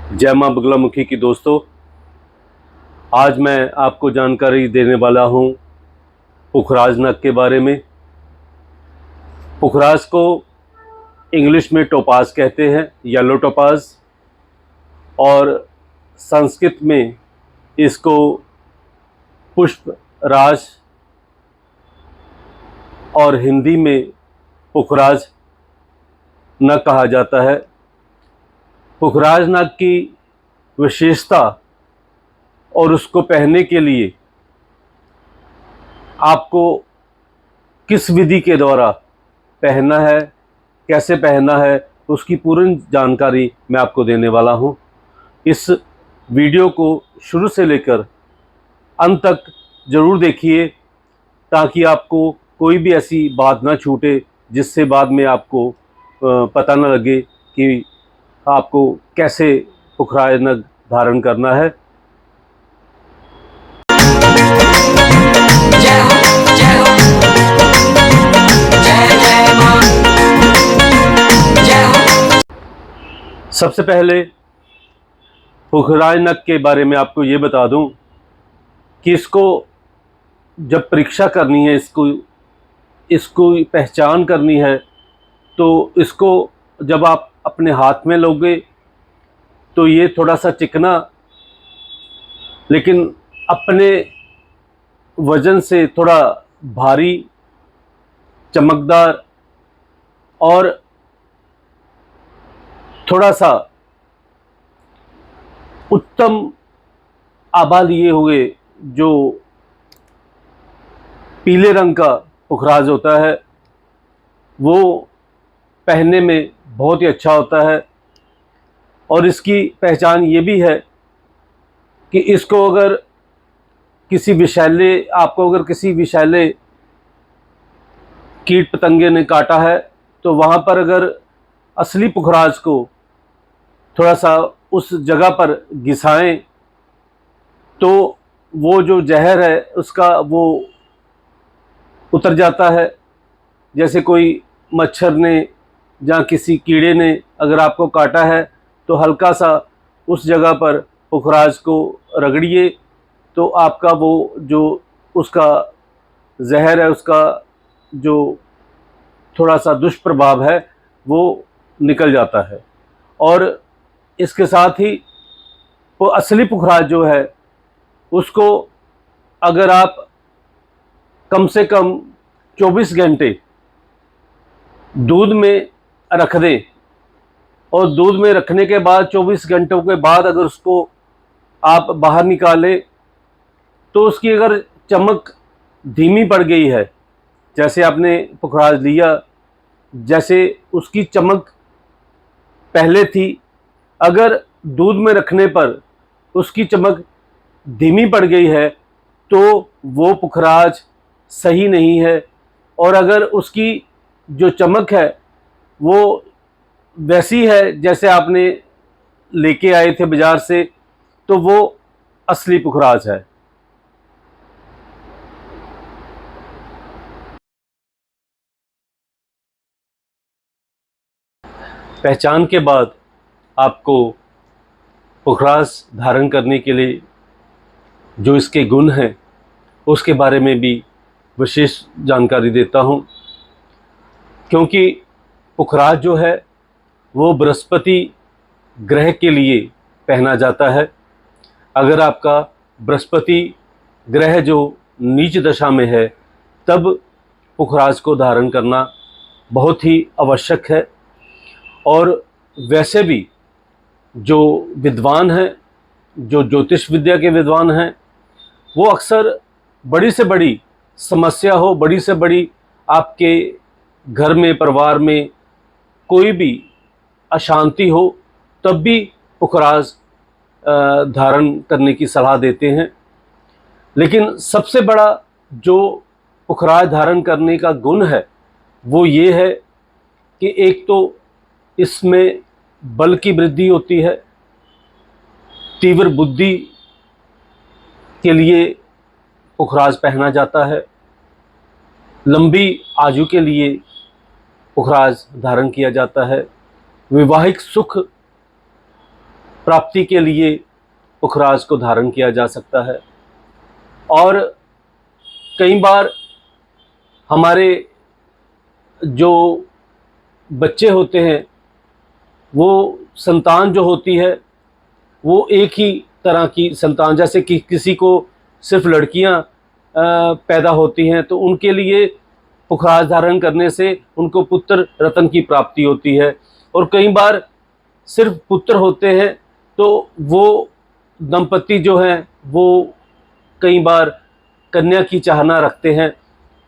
जय मां बगलामुखी की दोस्तों, आज मैं आपको जानकारी देने वाला हूं पुखराज नग के बारे में। पुखराज को इंग्लिश में टोपाज कहते हैं, येलो टोपाज, और संस्कृत में इसको पुष्प राज और हिंदी में पुखराज नग कहा जाता है। पुखराज नग की विशेषता और उसको पहनने के लिए आपको किस विधि के द्वारा पहनना है, कैसे पहनना है, उसकी पूर्ण जानकारी मैं आपको देने वाला हूं। इस वीडियो को शुरू से लेकर अंत तक ज़रूर देखिए ताकि आपको कोई भी ऐसी बात ना छूटे जिससे बाद में आपको पता न लगे कि आपको कैसे पुखराज नग धारण करना है। सबसे पहले पुखराज नग के बारे में आपको ये बता दूं कि इसको जब परीक्षा करनी है, इसको पहचान करनी है, तो इसको जब आप अपने हाथ में लोगे तो ये थोड़ा सा चिकना लेकिन अपने वज़न से थोड़ा भारी, चमकदार और थोड़ा सा उत्तम आभा लिए हुए जो पीले रंग का पुखराज होता है वो पहनने में बहुत ही अच्छा होता है। और इसकी पहचान ये भी है कि इसको अगर आपको अगर किसी विषैले कीट पतंगे ने काटा है तो वहाँ पर अगर असली पुखराज को थोड़ा सा उस जगह पर घिसाएं तो वो जो जहर है उसका वो उतर जाता है। जैसे कोई मच्छर ने या किसी कीड़े ने अगर आपको काटा है तो हल्का सा उस जगह पर पुखराज को रगड़िए तो आपका वो जो उसका जहर है, उसका जो थोड़ा सा दुष्प्रभाव है वो निकल जाता है। और इसके साथ ही वो असली पुखराज जो है उसको अगर आप कम से कम 24 घंटे दूध में रख दें और दूध में रखने के बाद 24 घंटों के बाद अगर उसको आप बाहर निकालें तो उसकी अगर चमक धीमी पड़ गई है, जैसे आपने पुखराज लिया, जैसे उसकी चमक पहले थी, अगर दूध में रखने पर उसकी चमक धीमी पड़ गई है तो वो पुखराज सही नहीं है। और अगर उसकी जो चमक है वो वैसी है जैसे आपने लेके आए थे बाज़ार से तो वो असली पुखराज है। पहचान के बाद आपको पुखराज धारण करने के लिए जो इसके गुण हैं उसके बारे में भी विशेष जानकारी देता हूं, क्योंकि पुखराज जो है वो बृहस्पति ग्रह के लिए पहना जाता है। अगर आपका बृहस्पति ग्रह जो नीच दशा में है तब पुखराज को धारण करना बहुत ही आवश्यक है। और वैसे भी जो विद्वान हैं, जो ज्योतिष विद्या के विद्वान हैं, वो अक्सर बड़ी से बड़ी समस्या हो, बड़ी से बड़ी आपके घर में, परिवार में कोई भी अशांति हो, तब भी पुखराज धारण करने की सलाह देते हैं। लेकिन सबसे बड़ा जो पुखराज धारण करने का गुण है वो ये है कि एक तो इसमें बल की वृद्धि होती है, तीव्र बुद्धि के लिए पुखराज पहना जाता है, लंबी आयु के लिए पुखराज धारण किया जाता है, वैवाहिक सुख प्राप्ति के लिए पुखराज को धारण किया जा सकता है। और कई बार हमारे जो बच्चे होते हैं, वो संतान जो होती है वो एक ही तरह की संतान, जैसे कि किसी को सिर्फ लड़कियां पैदा होती हैं तो उनके लिए पुखराज धारण करने से उनको पुत्र रत्न की प्राप्ति होती है। और कई बार सिर्फ पुत्र होते हैं तो वो दंपति जो हैं वो कई बार कन्या की चाहना रखते हैं,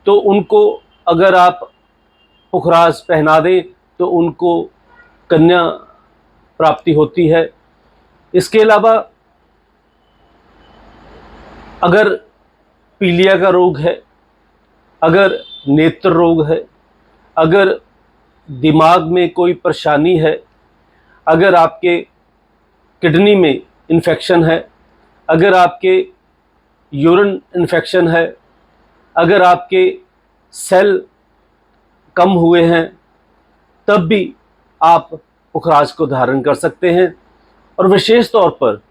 तो उनको अगर आप पुखराज पहना दें तो उनको कन्या प्राप्ति होती है। इसके अलावा अगर पीलिया का रोग है, अगर नेत्र रोग है, अगर दिमाग में कोई परेशानी है, अगर आपके किडनी में इन्फेक्शन है, अगर आपके यूरिन इन्फेक्शन है, अगर आपके सेल कम हुए हैं, तब भी आप पुखराज को धारण कर सकते हैं। और विशेष तौर पर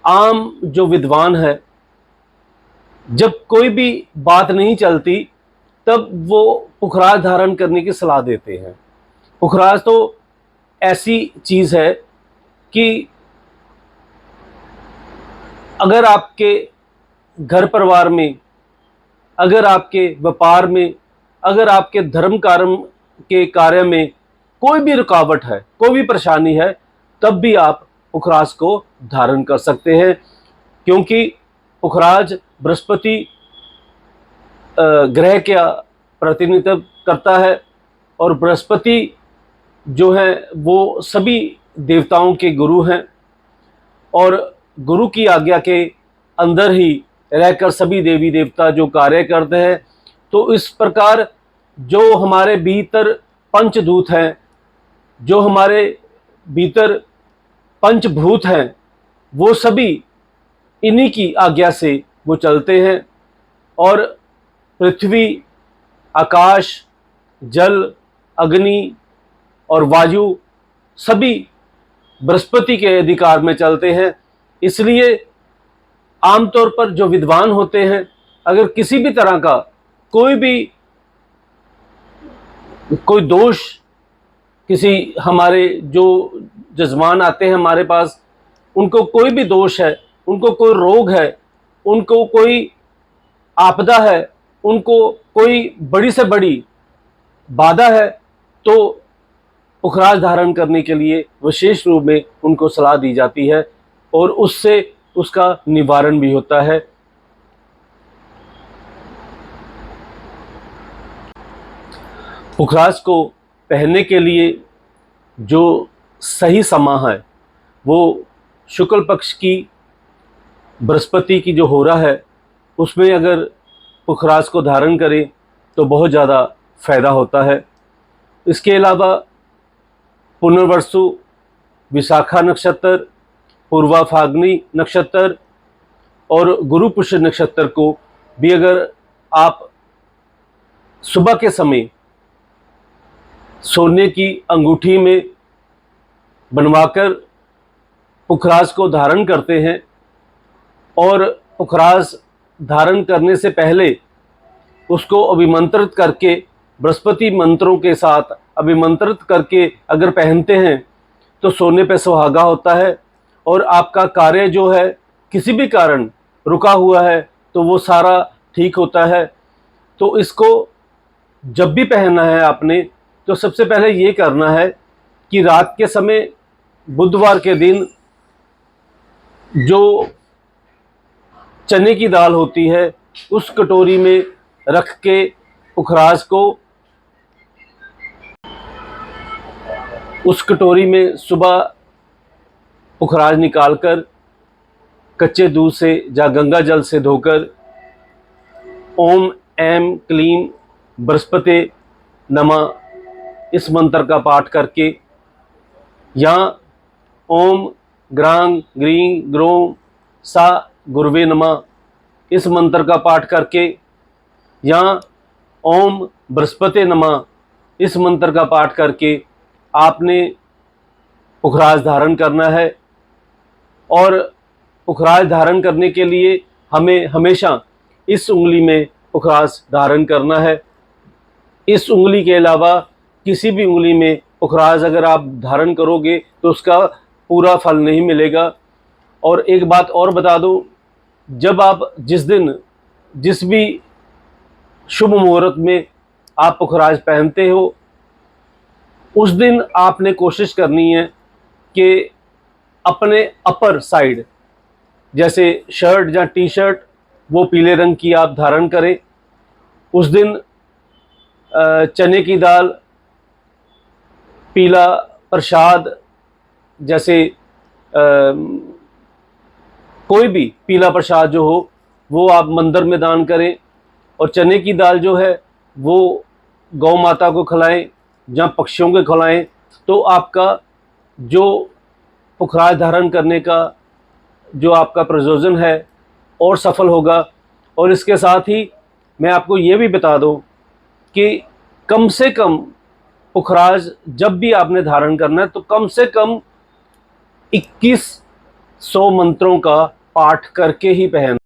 आम जो विद्वान है, जब कोई भी बात नहीं चलती तब वो पुखराज धारण करने की सलाह देते हैं। पुखराज तो ऐसी चीज़ है कि अगर आपके घर परिवार में, अगर आपके व्यापार में, अगर आपके धर्म कर्म के कार्य में कोई भी रुकावट है, कोई भी परेशानी है, तब भी आप पुखराज को धारण कर सकते हैं। क्योंकि पुखराज बृहस्पति ग्रह का प्रतिनिधित्व करता है और बृहस्पति जो है वो सभी देवताओं के गुरु हैं और गुरु की आज्ञा के अंदर ही रहकर सभी देवी देवता जो कार्य करते हैं। तो इस प्रकार जो हमारे भीतर पंचदूत हैं, जो हमारे भीतर पंचभूत हैं, वो सभी इन्हीं की आज्ञा से वो चलते हैं। और पृथ्वी, आकाश, जल, अग्नि और वायु सभी बृहस्पति के अधिकार में चलते हैं। इसलिए आमतौर पर जो विद्वान होते हैं, अगर किसी भी तरह का कोई दोष, किसी हमारे जो जजमान आते हैं हमारे पास, उनको कोई भी दोष है, उनको कोई रोग है, उनको कोई आपदा है, उनको कोई बड़ी से बड़ी बाधा है, तो पुखराज धारण करने के लिए विशेष रूप में उनको सलाह दी जाती है और उससे उसका निवारण भी होता है। पुखराज को पहनने के लिए जो सही समय है वो शुक्ल पक्ष की बृहस्पति की जो होरा है उसमें अगर पुखराज को धारण करें तो बहुत ज़्यादा फायदा होता है। इसके अलावा पुनर्वसु, विशाखा नक्षत्र, पूर्वा फाल्गुनी नक्षत्र और गुरु पुष्य नक्षत्र को भी अगर आप सुबह के समय सोने की अंगूठी में बनवाकर पुखराज को धारण करते हैं और पुखराज धारण करने से पहले उसको अभिमंत्रित करके, बृहस्पति मंत्रों के साथ अभिमंत्रित करके अगर पहनते हैं तो सोने पे सुहागा होता है और आपका कार्य जो है किसी भी कारण रुका हुआ है तो वो सारा ठीक होता है। तो इसको जब भी पहनना है आपने तो सबसे पहले ये करना है कि रात के समय बुधवार के दिन जो चने की दाल होती है उस कटोरी में रख के पुखराज को उस कटोरी में सुबह पुखराज निकालकर कच्चे दूध से या गंगा जल से धोकर ओम ऐं क्लीं बृहस्पते नमः इस मंत्र का पाठ करके या ओम ग्रां ग्रीं ग्रों सा गुरुवे नमः इस मंत्र का पाठ करके या ओम बृहस्पते नमः इस मंत्र का पाठ करके आपने पुखराज धारण करना है। और पुखराज धारण करने के लिए हमें हमेशा इस उंगली में पुखराज धारण करना है। इस उंगली के अलावा किसी भी उंगली में पुखराज अगर आप धारण करोगे तो उसका पूरा फल नहीं मिलेगा। और एक बात और बता दूं, जब आप जिस दिन जिस भी शुभ मुहूर्त में आप पुखराज पहनते हो, उस दिन आपने कोशिश करनी है कि अपने अपर साइड, जैसे शर्ट या टी शर्ट, वो पीले रंग की आप धारण करें। उस दिन चने की दाल, पीला प्रसाद, जैसे कोई भी पीला प्रसाद जो हो वो आप मंदिर में दान करें। और चने की दाल जो है वो गौ माता को खिलाएं या पक्षियों को खिलाएं, तो आपका जो पुखराज धारण करने का जो आपका प्रयोजन है और सफल होगा। और इसके साथ ही मैं आपको ये भी बता दूं कि कम से कम पुखराज जब भी आपने धारण करना है तो कम से कम 2100 मंत्रों का पाठ करके ही पहन।